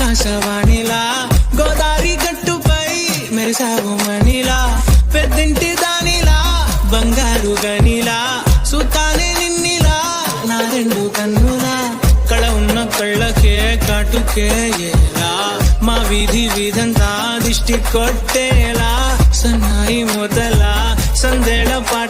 ఆకాశవాణిలా గోదారి గట్టుపై మెరిసావు మణిలా పెద్దింటి దానిలా బంగారు గనిలా సుతానే నిన్నిలా నా రెండు కన్నులా కళ ఉన్న కళ్ళకే కాటుకే ఎలా మా వీధి వీధంతా దిష్టి కొట్టేలా సన్నాయి మొదల సందేళ పాట